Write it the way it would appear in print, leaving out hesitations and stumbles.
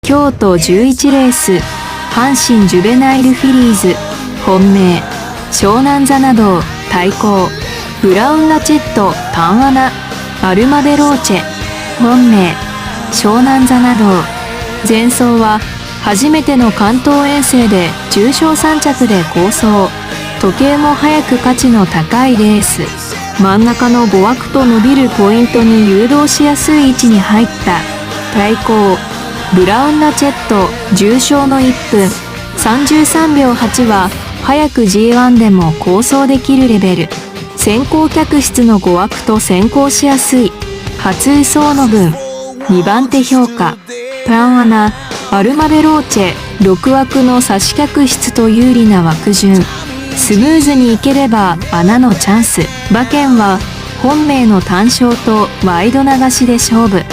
京都11レース、阪神ジュベナイルフィリーズ、本命、湘南ザナドウ、対抗、ブラウンラチェット、単穴、アルマベローチェ、本命、湘南ザナドウ。前走は初めての関東遠征で重賞3着で好走。時計も速く価値の高いレース。真ん中の5枠と伸びるポイントに誘導しやすい位置に入った。対抗、ブラウンラチェット、重賞の1分33秒8は早く G1 でも好走できるレベル。先行客室の5枠と先行しやすい。初輸送の分2番手評価。単穴、アルマベローチェ、6枠の差し客室と有利な枠順。スムーズにいければ穴のチャンス。馬券は本命の単勝とワイド流しで勝負。